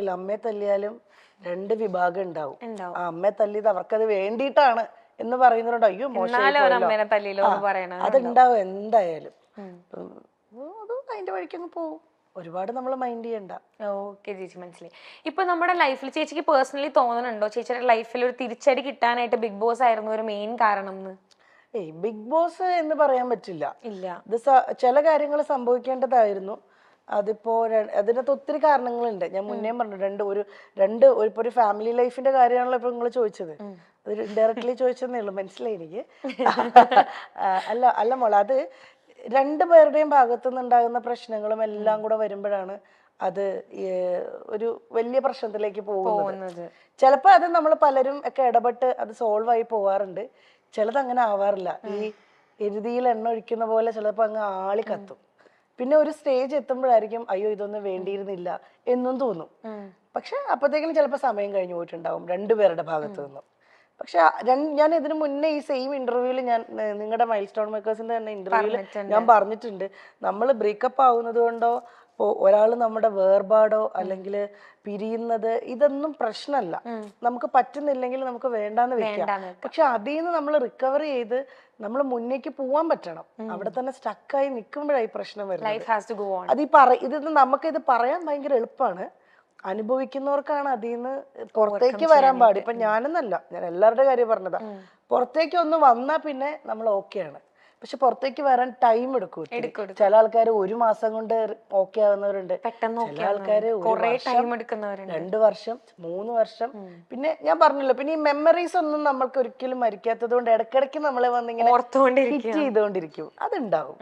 അമ്മയെ തല്ലിയാലും രണ്ട് വിഭാഗം ഉണ്ടാവും. ഉണ്ടാവും. അമ്മയെ തല്ലിയത് അവർക്കത് വേണ്ടിയിട്ടാണ് എന്ന് പറയുന്നവരുണ്ട്. അയ്യോ എന്നാലും ഒരു അമ്മേനെ തല്ലിയില്ലോ എന്ന് അതുണ്ടാവും എന്തായാലും. അത് അതിന്റെ വഴിക്കങ്ങ് പോവും. ഒരുപാട് നമ്മൾ മൈൻഡ് ചെയ്യണ്ട. ഓക്കെ ചേച്ചി, മനസ്സിലായി. ഇപ്പൊ നമ്മുടെ ലൈഫിൽ ചേച്ചിക്ക് പേഴ്സണലി തോന്നുന്നുണ്ടോ ചേച്ചിയുടെ ലൈഫിൽ ഒരു തിരിച്ചടി കിട്ടാനായിട്ട് ബിഗ് ബോസ് ആയിരുന്നു ഒരു മെയിൻ കാരണം എന്ന്? ബിഗ് ബോസ് എന്ന് പറയാൻ പറ്റില്ല. ഇല്ല, ഇത് ചില കാര്യങ്ങൾ സംഭവിക്കേണ്ടതായിരുന്നു. അതിപ്പോ അതിനകത്ത് ഒത്തിരി കാരണങ്ങളുണ്ട്. ഞാൻ മുന്നേ പറഞ്ഞു, ഒരു ഫാമിലി ലൈഫിന്റെ കാര്യമാണല്ലോ ഇപ്പൊ നിങ്ങൾ ചോദിച്ചത്. അത് ഇൻഡയറക്ട്ലി ചോദിച്ചതേ ഉള്ളൂ, മനസ്സിലായി എനിക്ക്. അല്ല മോളെ, അത് രണ്ടുപേരുടെയും ഭാഗത്തു നിന്നുണ്ടാകുന്ന പ്രശ്നങ്ങളും എല്ലാം കൂടെ വരുമ്പോഴാണ് അത് ഒരു വലിയ പ്രശ്നത്തിലേക്ക് പോകുന്നത്. ചിലപ്പോ അത് നമ്മൾ പലരും ഒക്കെ ഇടപെട്ട് അത് സോൾവ് ആയി പോവാറുണ്ട്. ചിലത് അങ്ങനെ ആവാറില്ല. ഈ എരുതിയിൽ എണ്ണ ഒഴിക്കുന്ന പോലെ ചിലപ്പോ അങ്ങ് ആളി കത്തും. പിന്നെ ഒരു സ്റ്റേജ് എത്തുമ്പോഴായിരിക്കും അയ്യോ ഇതൊന്നും വേണ്ടിയിരുന്നില്ല എന്നും തോന്നും. പക്ഷെ അപ്പോഴത്തേക്കും ചിലപ്പോൾ സമയം കഴിഞ്ഞു പോയിട്ടുണ്ടാവും രണ്ടുപേരുടെ ഭാഗത്തു നിന്നും. പക്ഷെ ഞാൻ ഇതിനു മുന്നേ ഈ സെയിം ഇന്റർവ്യൂവിൽ ഞാൻ നിങ്ങളുടെ മൈൽ സ്റ്റോൺ മേക്കേഴ്സിന്റെ തന്നെ ഇന്റർവ്യൂവിൽ ഞാൻ പറഞ്ഞിട്ടുണ്ട്, നമ്മൾ ബ്രേക്കപ്പ് ആവുന്നത് കൊണ്ടോ ഒരാൾ നമ്മുടെ വേർപാടോ അല്ലെങ്കിൽ പിരിയുന്നത് ഇതൊന്നും പ്രശ്നമല്ല. നമുക്ക് പറ്റുന്നില്ലെങ്കിൽ നമുക്ക് വേണ്ടാന്ന് വെക്കാം. പക്ഷെ അതിൽ നിന്ന് നമ്മൾ റിക്കവർ ചെയ്ത് നമ്മൾ മുന്നേക്ക് പോവാൻ പറ്റണം. അവിടെ തന്നെ സ്റ്റക്കായി നിൽക്കുമ്പോഴായി പ്രശ്നം വരുന്നത്. ഇത് നമുക്കിത് പറയാൻ ഭയങ്കര എളുപ്പമാണ്, അനുഭവിക്കുന്നവർക്കാണ് അതിൽ നിന്ന് പുറത്തേക്ക് വരാൻ പാടി. ഇപ്പൊ ഞാനെന്നല്ല, ഞാൻ എല്ലാവരുടെ കാര്യം പറഞ്ഞതാ. പുറത്തേക്ക് ഒന്ന് വന്നാ പിന്നെ നമ്മൾ ഓക്കെയാണ്. പക്ഷെ പുറത്തേക്ക് വരാൻ ടൈം എടുക്കും. ചില ആൾക്കാർ 1 മാസം കൊണ്ട് ഓക്കെ ആവുന്നവരുണ്ട്, ചില ആൾക്കാര് 2 വർഷം 3 വർഷം. പിന്നെ ഞാൻ പറഞ്ഞല്ലോ, പിന്നെ ഈ മെമ്മറീസ് ഒന്നും നമ്മൾക്ക് ഒരിക്കലും മരിക്കാത്തത് കൊണ്ട് ഇടയ്ക്കിടയ്ക്ക് നമ്മളെ വന്നിങ്ങനെ ഹിറ്റ് ചെയ്തുകൊണ്ടിരിക്കും. അതുണ്ടാവും.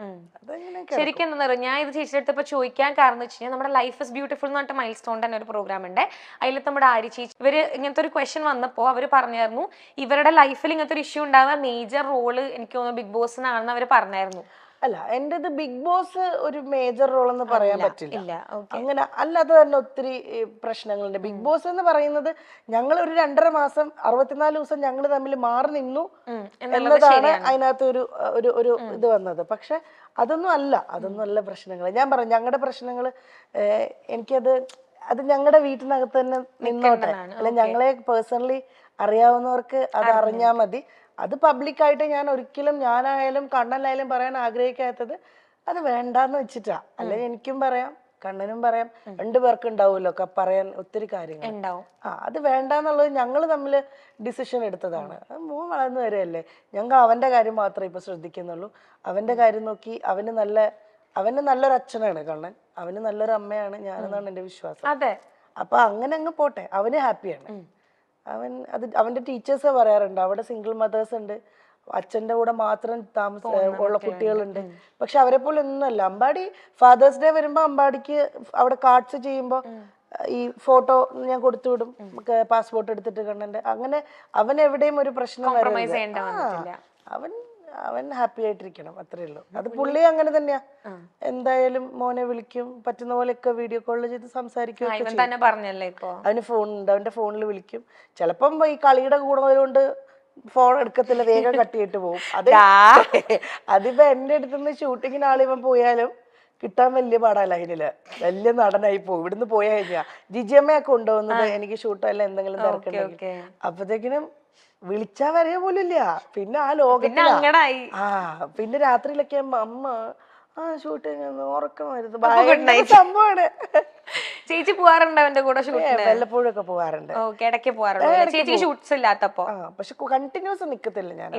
ശരിക്കും എന്താ പറയുക, ഞാൻ ഇത് ചേച്ചിയുടെ അടുത്ത് ഇപ്പൊ ചോദിക്കാൻ കാരണം എന്ന് വെച്ച് കഴിഞ്ഞാൽ നമ്മുടെ ലൈഫ് ഇസ് ബ്യൂട്ടിഫുൾ എന്ന് പറഞ്ഞിട്ട് മൈൽ സ്റ്റോൺ തന്നെ ഒരു പ്രോഗ്രാം ഉണ്ട്. അതിൽ നമ്മുടെ ആര്യ ചേച്ചി ഇവര് ഇങ്ങനത്തെ ഒരു ക്വസ്റ്റ്യൻ വന്നപ്പോൾ അവർ പറഞ്ഞായിരുന്നു ഇവരുടെ ലൈഫിൽ ഇങ്ങനത്തെ ഒരു ഇഷ്യൂ ഉണ്ടാകാൻ മേജർ റോള് എനിക്ക് തോന്നുന്നു ബിഗ് ബോസിനാണെന്ന് അവർ പറഞ്ഞായിരുന്നു. അല്ല, എന്റേത് ബിഗ് ബോസ് ഒരു മേജർ റോൾ എന്ന് പറയാൻ പറ്റില്ല. അങ്ങനെ അല്ലാതെ തന്നെ ഒത്തിരി പ്രശ്നങ്ങളുണ്ട്. ബിഗ് ബോസ് എന്ന് പറയുന്നത് ഞങ്ങൾ ഒരു 2.5 മാസം 64 ദിവസം ഞങ്ങൾ തമ്മിൽ മാറി നിന്നു എന്നതാണ് അതിനകത്ത് ഒരു ഇത് വന്നത്. പക്ഷെ അതൊന്നും അല്ല പ്രശ്നങ്ങൾ. ഞാൻ പറഞ്ഞു ഞങ്ങളുടെ പ്രശ്നങ്ങൾ അത് ഞങ്ങളുടെ വീട്ടിനകത്ത് തന്നെ നിന്നോട്ടെ. അല്ല, ഞങ്ങളെ പേഴ്സണലി അറിയാവുന്നവർക്ക് അത് അറിഞ്ഞാൽ മതി. അത് പബ്ലിക്കായിട്ട് ഞാനായാലും കണ്ണനായാലും പറയാൻ ആഗ്രഹിക്കാത്തത് അത് വേണ്ടാന്ന് വെച്ചിട്ടാ. അല്ലെ എനിക്കും പറയാം, കണ്ണനും പറയാം, 2 പേർക്ക് ഉണ്ടാവുമല്ലോ പറയാൻ ഒത്തിരി കാര്യങ്ങൾ. അത് വേണ്ടാന്നുള്ളത് ഞങ്ങൾ തമ്മിൽ ഡിസിഷൻ എടുത്തതാണ്. മോൻ വളർന്നു വരെയല്ലേ, ഞങ്ങൾ അവന്റെ കാര്യം മാത്രമേ ഇപ്പൊ ശ്രദ്ധിക്കുന്നുള്ളൂ. അവന്റെ കാര്യം നോക്കി അവന് നല്ലൊരു അച്ഛനാണ് കണ്ണൻ, അവന് നല്ലൊരു അമ്മയാണ് ഞാനെന്നാണ് എന്റെ വിശ്വാസം. അപ്പൊ അങ്ങനെ അങ്ങ് പോട്ടെ, അവന് ഹാപ്പിയാണ്. അവന്റെ ടീച്ചേഴ്സ് പറയാറുണ്ട് അവിടെ സിംഗിൾ മദേഴ്സ് ഉണ്ട്, അച്ഛന്റെ കൂടെ മാത്രം ഉള്ള കുട്ടികളുണ്ട്. പക്ഷെ അവരെ പോലെ ഒന്നുമല്ല. അമ്പാടി ഫാദേഴ്സ് ഡേ വരുമ്പോ അമ്പാടിക്ക് അവിടെ കാർഡ്സ് ചെയ്യുമ്പോ ഈ ഫോട്ടോ ഞാൻ കൊടുത്തു വിടും, പാസ്പോർട്ട് എടുത്തിട്ട് കണ്ണന്റെ. അങ്ങനെ അവൻ എവിടെയും ഒരു പ്രശ്നം വരരുത്. അവൻ ഹാപ്പി ആയിട്ടിരിക്കണം, അത്രേ ഉള്ളൂ. അത് പുള്ളി അങ്ങനെ തന്നെയാ. എന്തായാലും മോനെ വിളിക്കും, പറ്റുന്ന പോലെയൊക്കെ വീഡിയോ കോൾ ചെയ്ത് സംസാരിക്കും. അവന് ഫോണുണ്ട്, അവന്റെ ഫോണിൽ വിളിക്കും. ചിലപ്പം ഈ കളിയുടെ കൂടുന്നതുകൊണ്ട് ഫോൺ എടുക്കത്തില്ല, വേഗം കട്ടിയിട്ട് പോകും. അതിപ്പോ എന്റെ അടുത്തുനിന്ന് ഷൂട്ടിങ്ങിന് ആളിവൻ പോയാലും കിട്ടാൻ വലിയ പാടല്ല. അതിനില് വലിയ നടനായി പോകും. ഇവിടുന്ന് പോയാ കഴിഞ്ഞാ ജിജിയമ്മയൊക്കെ കൊണ്ടുപോകുന്നത് എനിക്ക് ഷൂട്ടല്ല എന്തെങ്കിലും തിരക്കുണ്ടെങ്കിൽ. അപ്പത്തേക്കിനും വിളിച്ചാ വരെ പോലില്ല. പിന്നെ ആ ലോകത്തിലാ. പിന്നെ രാത്രിയിലൊക്കെ അമ്മ ഷൂട്ടിങ് ഉറക്കം വരുന്നത് സംഭവമാണ്. ചേച്ചി പോവാറുണ്ട് അവന്റെ കൂടെ? വല്ലപ്പോഴും ഒക്കെ പോവാറുണ്ട്. പക്ഷെ കണ്ടിന്യൂസ് നിക്കത്തില്ല ഞാൻ.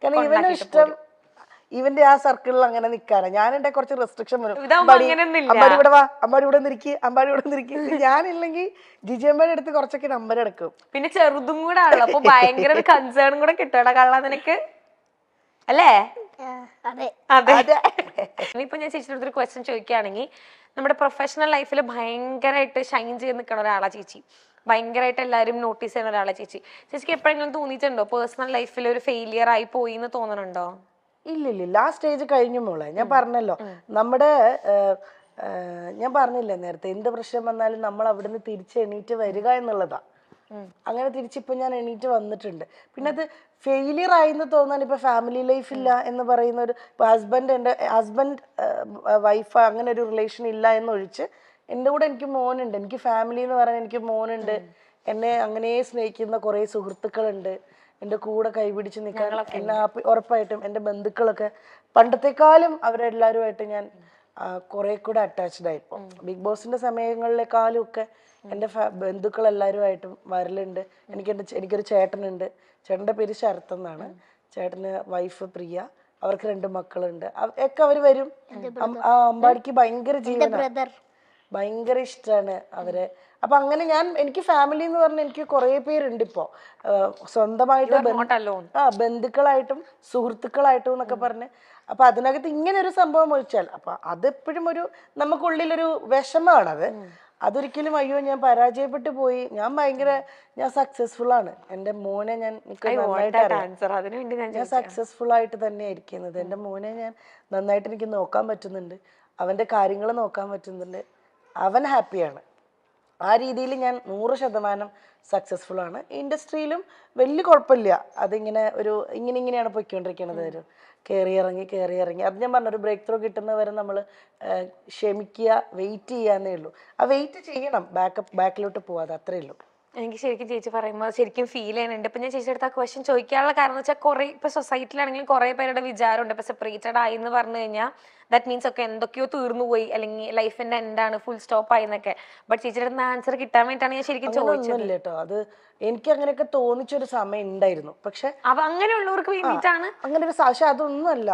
കാരണം ഇവനും ഇഷ്ടം ഇവന്റെ ആ സർക്കിളിൽ അങ്ങനെ നിക്കാനാ. ഞാൻ എന്റെ കുറച്ച് റെസ്ട്രിക്ഷൻ വരും. അമ്പാടി ഇവിടെ വാ, അമ്പാടി ഇവിടെ നിൽക്കി, അമ്പാടി ഇവിടെ നിൽക്കി. ഞാനില്ലെങ്കിൽ ജിജിയമ്മയുടെ അടുത്ത് കുറച്ചൊക്കെ നമ്പർ എടുക്കും. പിന്നെ ചെറുതും കൂടെ ആണല്ലോ, അപ്പൊ ഭയങ്കര ഒരു കൺസേൺ കൂടെ കിട്ടും കള്ള നിനക്ക്, അല്ലേ? ഇപ്പൊ ഞാൻ ചേച്ചിയുടെ അടുത്തൊരു ക്വസ്റ്റ്യൻ ചോദിക്കുകയാണെങ്കിൽ, നമ്മുടെ പ്രൊഫഷണൽ ലൈഫിൽ ഭയങ്കരമായിട്ട് ഷൈൻ ചെയ്ത് നിൽക്കുന്ന ഒരാളാ ചേച്ചി, ഭയങ്കരമായിട്ട് എല്ലാവരും നോട്ടീസ് ചെയ്യുന്ന ഒരാളെ ചേച്ചിക്ക് എപ്പോഴെങ്കിലും തോന്നിയിട്ടുണ്ടോ പേഴ്സണൽ ലൈഫിൽ ഒരു ഫെയിലിയർ ആയി പോയി എന്ന് തോന്നുന്നുണ്ടോ? ഇല്ലില്ല, ആ സ്റ്റേജ് കഴിഞ്ഞു മോളെ. ഞാൻ പറഞ്ഞല്ലോ, ഞാൻ പറഞ്ഞില്ലേ നേരത്തെ, എന്ത് പ്രശ്നം വന്നാലും നമ്മൾ അവിടുന്ന് തിരിച്ച് എണീറ്റ് വരിക എന്നുള്ളതാ. അങ്ങനെ തിരിച്ചിപ്പോ ഞാൻ എണീറ്റ് വന്നിട്ടുണ്ട്. പിന്നെ അത് ഫെയിലിയർ ആയിന്ന് തോന്നാൻ ഇപ്പൊ ഫാമിലി ലൈഫ് ഇല്ല എന്ന് പറയുന്ന ഒരു ഹസ്ബൻഡ് വൈഫ് അങ്ങനെ ഒരു റിലേഷൻ ഇല്ല എന്നൊഴിച്ച് എൻ്റെ കൂടെ എനിക്ക് മോനുണ്ട്, എനിക്ക് ഫാമിലി എന്ന് പറയാൻ എനിക്ക് മോനുണ്ട്, എന്നെ അങ്ങനെ സ്നേഹിക്കുന്ന കുറേ സുഹൃത്തുക്കളുണ്ട്, എൻ്റെ കൂടെ കൈപിടിച്ച് നിൽക്കാൻ എന്നെ ഉറപ്പായിട്ടും എൻ്റെ ബന്ധുക്കളൊക്കെ പണ്ടത്തെക്കാളും അവരെല്ലാവരുമായിട്ട് ഞാൻ കുറെ കൂടെ അറ്റാച്ച്ഡ് ആയി. ഇപ്പോൾ ബിഗ് ബോസിന്റെ സമയങ്ങളിലെക്കാളും ഒക്കെ എൻ്റെ ബന്ധുക്കൾ എല്ലാവരുമായിട്ടും വരലുണ്ട്. എനിക്കൊരു ചേട്ടനുണ്ട്, ചേട്ടൻ്റെ പേര് ശരത് എന്നാണ്, ചേട്ടന് വൈഫ് പ്രിയ, അവർക്ക് 2 മക്കളുണ്ട്. ഒക്കെ അവർ വരും. അമ്പാടിക്ക് ഭയങ്കര ജീവനാണ്, ഭയങ്കര ഇഷ്ടമാണ് അവരെ. അപ്പൊ അങ്ങനെ എനിക്ക് ഫാമിലി എന്ന് പറഞ്ഞാൽ എനിക്ക് കുറെ പേരുണ്ട് ഇപ്പോ, സ്വന്തമായിട്ട് ബന്ധുക്കളായിട്ടും സുഹൃത്തുക്കളായിട്ടും എന്നൊക്കെ പറഞ്ഞ്. അപ്പൊ അതിനകത്ത് ഇങ്ങനെ ഒരു സംഭവം ഒഴിച്ചാൽ അപ്പൊ അതെപ്പോഴും നമുക്കുള്ളിലൊരു വിഷമമാണത്. അതൊരിക്കലും അയ്യോ ഞാൻ പരാജയപ്പെട്ടു പോയി, ഞാൻ സക്സസ്ഫുൾ ആണ്. എൻ്റെ മോനെ ഞാൻ സക്സസ്ഫുൾ ആയിട്ട് തന്നെ ഇരിക്കുന്നത്. എൻ്റെ മോനെ ഞാൻ നന്നായിട്ട് എനിക്ക് നോക്കാൻ പറ്റുന്നുണ്ട്, അവൻ്റെ കാര്യങ്ങൾ നോക്കാൻ പറ്റുന്നുണ്ട്, അവൻ ഹാപ്പിയാണ്. ആ രീതിയിൽ ഞാൻ 100% സക്സസ്ഫുൾ ആണ്. ഇൻഡസ്ട്രിയിലും വലിയ കുഴപ്പമില്ല. അതിങ്ങനെ ഇങ്ങനെയാണ് പോയിക്കൊണ്ടിരിക്കുന്നത്. കയറി ഇറങ്ങി അത് ഞാൻ പറഞ്ഞ ഒരു ബ്രേക്ക് ത്രൂ കിട്ടുന്നവരെ നമ്മൾ ക്ഷമിക്കുക, വെയിറ്റ് ചെയ്യാന്നേ ഉള്ളൂ. ആ വെയിറ്റ് ചെയ്യണം, ബാക്കിലോട്ട് പോവാതെ, അത്രേ ഉള്ളൂ. എനിക്ക് ശരിക്കും ചേച്ചി പറയുമ്പോൾ ശരിക്കും ഫീൽ ചെയ്യുന്നുണ്ട്. ഇപ്പൊ ഞാൻ ചേച്ചിയുടെ അടുത്ത് ആ ക്വസ്റ്റ്യൻ ചോദിക്കാനുള്ള കാരണം എന്ന് വെച്ചാൽ കുറെ ഇപ്പൊ സൊസൈറ്റിയിലാണെങ്കിലും കുറെ പേരുടെ വിചാരമുണ്ട് ഇപ്പൊ സെപ്പറേറ്റഡ് ആയി എന്ന് പറഞ്ഞു കഴിഞ്ഞാൽ ദാറ്റ് മീൻസ് ഒക്കെ എന്തൊക്കെയോ തീർന്നു പോയി, അല്ലെങ്കിൽ ലൈഫിന്റെ എന്താണ് ഫുൾ സ്റ്റോപ്പ് ആയി എന്നൊക്കെ. ബട്ട് ചേച്ചിയുടെ അടുത്ത് ആൻസർ കിട്ടാൻ വേണ്ടിയിട്ടാണ് ഞാൻ ശരിക്കും ചോദിച്ചത് കേട്ടോ. അത് എനിക്ക് അങ്ങനെയൊക്കെ തോന്നിച്ചൊരു സമയം ഉണ്ടായിരുന്നു. പക്ഷെ അങ്ങനെയുള്ളവർക്ക് വേണ്ടിയിട്ടാണ് അങ്ങനെ ഒരു പക്ഷെ അതൊന്നുമല്ല.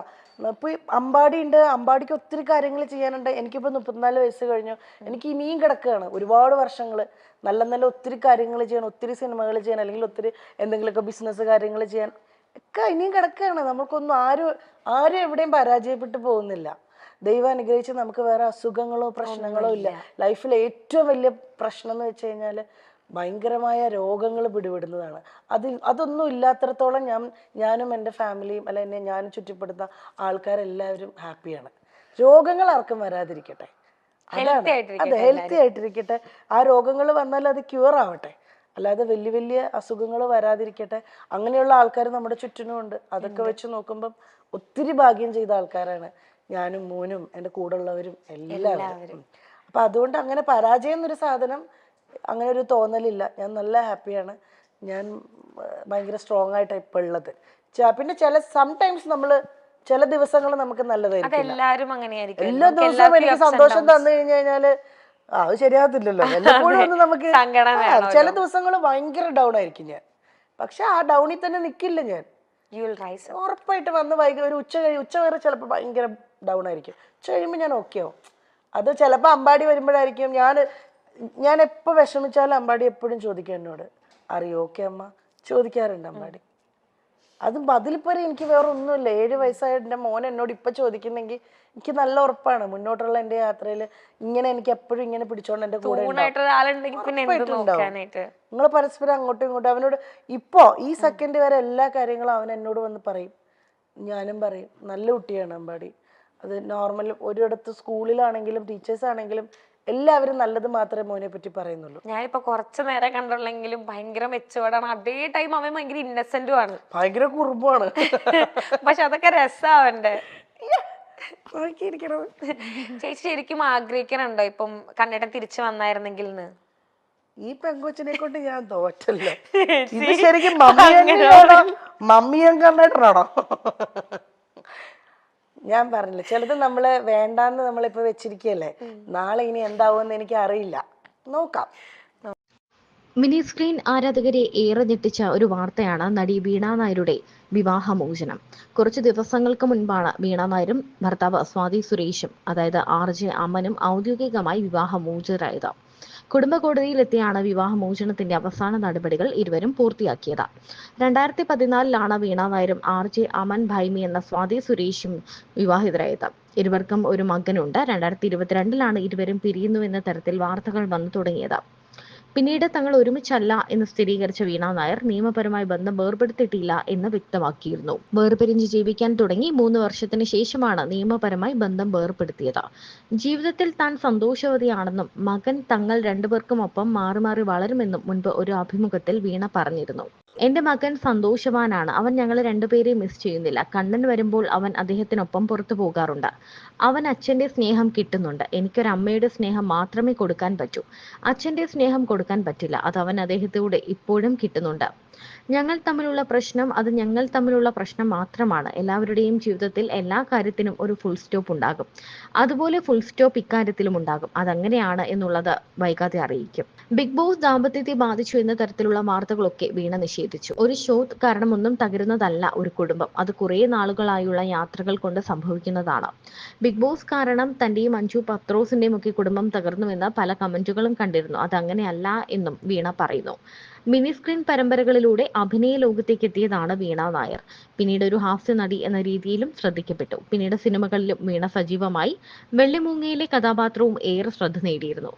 ഇപ്പൊ അമ്പാടി ഉണ്ട്, അമ്പാടിക്ക് ഒത്തിരി കാര്യങ്ങൾ ചെയ്യാനുണ്ട്. എനിക്കിപ്പോ 34 വയസ്സ് കഴിഞ്ഞു, എനിക്ക് ഇനിയും കിടക്കുകയാണ് ഒരുപാട് വർഷങ്ങൾ. നല്ല ഒത്തിരി കാര്യങ്ങൾ ചെയ്യാൻ, ഒത്തിരി സിനിമകൾ ചെയ്യാൻ, അല്ലെങ്കിൽ ഒത്തിരി എന്തെങ്കിലുമൊക്കെ ബിസിനസ് കാര്യങ്ങൾ ചെയ്യാൻ ഒക്കെ ഇനിയും കിടക്കുകയാണ്. നമുക്കൊന്നും ആരും എവിടെയും പരാജയപ്പെട്ടു പോകുന്നില്ല. ദൈവം അനുഗ്രഹിച്ച് നമുക്ക് വേറെ അസുഖങ്ങളോ പ്രശ്നങ്ങളോ ഇല്ല. ലൈഫിൽ ഏറ്റവും വലിയ പ്രശ്നം എന്ന് വെച്ച് കഴിഞ്ഞാൽ ഭയങ്കരമായ രോഗങ്ങൾ പിടിപെടുന്നതാണ്. അതൊന്നും ഇല്ലാത്തടത്തോളം ഞാനും എൻ്റെ ഫാമിലിയും അല്ല ഞാനും ചുറ്റപ്പെടുന്ന ആൾക്കാരെല്ലാവരും ഹാപ്പിയാണ്. രോഗങ്ങൾ ആർക്കും വരാതിരിക്കട്ടെ, അതെ, ഹെൽത്തി ആയിട്ടിരിക്കട്ടെ. ആ രോഗങ്ങൾ വന്നാൽ അത് ക്യൂർ ആവട്ടെ, അല്ലാതെ വലിയ അസുഖങ്ങൾ വരാതിരിക്കട്ടെ. അങ്ങനെയുള്ള ആൾക്കാർ നമ്മുടെ ചുറ്റിനും ഉണ്ട്. അതൊക്കെ വെച്ച് നോക്കുമ്പം ഒത്തിരി ഭാഗ്യം ചെയ്ത ആൾക്കാരാണ് ഞാനും മോനും എൻ്റെ കൂടെ ഉള്ളവരും എല്ലാവരും. അപ്പൊ അതുകൊണ്ട് അങ്ങനെ പരാജയം എന്നൊരു സാധനം, അങ്ങനെ ഒരു തോന്നലില്ല. ഞാൻ നല്ല ഹാപ്പിയാണ്. ഞാൻ ഭയങ്കര സ്ട്രോങ് ആയിട്ടാണ് ഇപ്പൊ ഉള്ളത്. പിന്നെ സംടൈംസ് ചില ദിവസങ്ങൾ നമുക്ക് നല്ലതായിരിക്കും. എല്ലാ ദിവസവും എനിക്ക് സന്തോഷം തന്നു കഴിഞ്ഞാല് അത് ശരിയാകത്തില്ലല്ലോ. എല്ലപ്പോഴും ഒന്ന് നമുക്ക് ചില ദിവസങ്ങൾ ഭയങ്കര ഡൗൺ ആയിരിക്കും ഞാൻ. പക്ഷെ ആ ഡൗണിൽ തന്നെ നിക്കില്ല ഞാൻ. ഉറപ്പായിട്ട് വന്ന് ഒരു ഉച്ച വരെ ചിലപ്പോൾ ഭയങ്കര ഡൗൺ ആയിരിക്കും. ഉച്ച കഴിയുമ്പോൾ ഞാൻ ഓക്കെ ആവും. അത് ചിലപ്പോൾ അമ്പാടി വരുമ്പോഴായിരിക്കും ഞാൻ എപ്പോൾ വിഷമിച്ചാലും അമ്പാടി എപ്പോഴും ചോദിക്കും എന്നോട്, അറിയോ ഓക്കെ അമ്മ, ചോദിക്കാറുണ്ട് അമ്പാടി. അതിലിപ്പോ എനിക്ക് വേറെ ഒന്നുമില്ല. 7 വയസ്സായ എൻ്റെ മോൻ എന്നോട് ഇപ്പൊ ചോദിക്കുന്നെങ്കിൽ എനിക്ക് നല്ല ഉറപ്പാണ് മുന്നോട്ടുള്ള എൻ്റെ യാത്രയിൽ ഇങ്ങനെ എനിക്ക് എപ്പോഴും ഇങ്ങനെ പിടിച്ചോണ്ട് എൻ്റെ കൂടെ നിങ്ങൾ പരസ്പരം അങ്ങോട്ടും ഇങ്ങോട്ടും. അവനോട് ഇപ്പോ ഈ സെക്കൻഡ് വരെ എല്ലാ കാര്യങ്ങളും അവൻ എന്നോട് വന്ന് പറയും, ഞാനും പറയും. നല്ല കുട്ടിയാണ് അമ്പാടി. അത് നോർമൽ ഒരിടത്ത് സ്കൂളിലാണെങ്കിലും ടീച്ചേഴ്സ് ആണെങ്കിലും എല്ലാവരും നല്ലത് മാത്രമേ മോനെ പറ്റി പറയുന്നുള്ളൂ. ഞാനിപ്പോ കുറച്ചു നേരം കണ്ടുള്ളെങ്കിലും ഭയങ്കര മെച്ചോർഡാണ്. അതേ ടൈം അവൻ ഭയങ്കര ഇന്നസെന്റും ആണ്, ഭയങ്കര കുറുമ്പാണ്. പക്ഷെ അതൊക്കെ രസാവണ്ടേ. ചേച്ചി ശരിക്കും ആഗ്രഹിക്കണുണ്ടോ ഇപ്പം കണ്ണേട്ടൻ തിരിച്ചു വന്നായിരുന്നെങ്കിൽ? ഈ പെങ്കൊച്ചിനെ കൊണ്ട് ഞാൻ തോറ്റല്ലോ. ഇത് ശരിക്കും മമ്മിയും കണ്ണേട്ടനാണോ? ഞാൻ പറഞ്ഞില്ല, ചിലത് നമ്മള് വേണ്ടാന്ന് നമ്മളിപ്പോ വെച്ചിരിക്കല്ലേ, നാളെ ഇനി എന്താവുമെന്ന് എനിക്ക് അറിയില്ല, നോക്കാം. മിനി സ്ക്രീൻ ആരാധകരെ ഏറെ ഞെട്ടിച്ച ഒരു വാർത്തയാണ് നടി വീണ നായരുടെ വിവാഹമോചനം. കുറച്ചു ദിവസങ്ങൾക്ക് മുൻപാണ് വീണ നായരും ഭർത്താവ് സ്വാതി സുരേഷും, അതായത് RJ അമനും ഔദ്യോഗികമായി വിവാഹമോചിതരായത്. കുടുംബ കോടതിയിലെത്തിയാണ് വിവാഹമോചനത്തിന്റെ അവസാന നടപടികൾ ഇരുവരും പൂർത്തിയാക്കിയത്. 2014 വീണ നായരും RJ അമൻ ഭൈമി എന്ന സ്വാതി സുരേഷും വിവാഹിതരായത്. ഇരുവർക്കും ഒരു മകനുണ്ട്. 2022 ഇരുവരും പിരിയുന്നുവെന്ന തരത്തിൽ വാർത്തകൾ വന്നു തുടങ്ങിയത്. പിന്നീട് തങ്ങൾ ഒരുമിച്ചല്ല എന്ന് സ്ഥിരീകരിച്ച വീണ നായർ നിയമപരമായി ബന്ധം വേർപെടുത്തിയിട്ടില്ല എന്ന് വ്യക്തമാക്കിയിരുന്നു. വേർപിരിഞ്ഞ് ജീവിക്കാൻ തുടങ്ങി 3 വർഷത്തിന് ശേഷമാണ് നിയമപരമായി ബന്ധം വേർപെടുത്തിയത്. ജീവിതത്തിൽ താൻ സന്തോഷവതിയാണെന്നും മകൻ തങ്ങൾ രണ്ടുപേർക്കുമൊപ്പം മാറി മാറി വളരുമെന്നും മുൻപ് ഒരു അഭിമുഖത്തിൽ വീണ പറഞ്ഞിരുന്നു. എന്റെ മകൻ സന്തോഷവാനാണ്. അവൻ ഞങ്ങളെ രണ്ടുപേരെയും മിസ് ചെയ്യുന്നില്ല. കണ്ണൻ വരുമ്പോൾ അവൻ അദ്ദേഹത്തിനൊപ്പം പുറത്തു പോകാറുണ്ട്. അവൻ അച്ഛന്റെ സ്നേഹം കിട്ടുന്നുണ്ട്. എനിക്കൊരു അമ്മയുടെ സ്നേഹം മാത്രമേ കൊടുക്കാൻ പറ്റൂ. അച്ഛന്റെ സ്നേഹം കൊടുക്കാൻ പറ്റില്ല. അത് അവൻ അദ്ദേഹത്തിലൂടെ ഇപ്പോഴും കിട്ടുന്നുണ്ട്. ഞങ്ങൾ തമ്മിലുള്ള പ്രശ്നം മാത്രമാണ്. എല്ലാവരുടെയും ജീവിതത്തിൽ എല്ലാ കാര്യത്തിനും ഒരു ഫുൾ സ്റ്റോപ്പ് ഉണ്ടാകും. അതുപോലെ ഫുൾ സ്റ്റോപ്പ് ഇക്കാര്യത്തിലും ഉണ്ടാകും. അതങ്ങനെയാണ് എന്നുള്ളത് വൈകാതെ അറിയിക്കും. ബിഗ് ബോസ് ദാമ്പത്യത്തെ ബാധിച്ചു എന്ന തരത്തിലുള്ള വാർത്തകളൊക്കെ വീണ നിഷേധിച്ചു. ഒരു ഷോ കാരണമൊന്നും തകരുന്നതല്ല ഒരു കുടുംബം. അത് കുറേ നാളുകളായുള്ള യാത്രകൾ കൊണ്ട് സംഭവിക്കുന്നതാണ്. ബിഗ് ബോസ് കാരണം തന്റെയും മഞ്ജു പത്രോസിന്റെയും ഒക്കെ കുടുംബം തകർന്നുവെന്ന് പല കമന്റുകളും കണ്ടിരുന്നു. അതങ്ങനെയല്ല എന്നും വീണ പറയുന്നു. മിനി സ്ക്രീൻ പരമ്പരകളിലൂടെ അഭിനയ ലോകത്തേക്ക് എത്തിയതാണ് വീണ നായർ. പിന്നീട് ഒരു ഹാസ്യ നടി എന്ന രീതിയിലും ശ്രദ്ധിക്കപ്പെട്ടു. പിന്നീട് സിനിമകളിലും വീണ സജീവമായി. വെള്ളിമൂങ്ങയിലെ കഥാപാത്രവും ഏറെ ശ്രദ്ധ നേടിയിരുന്നു.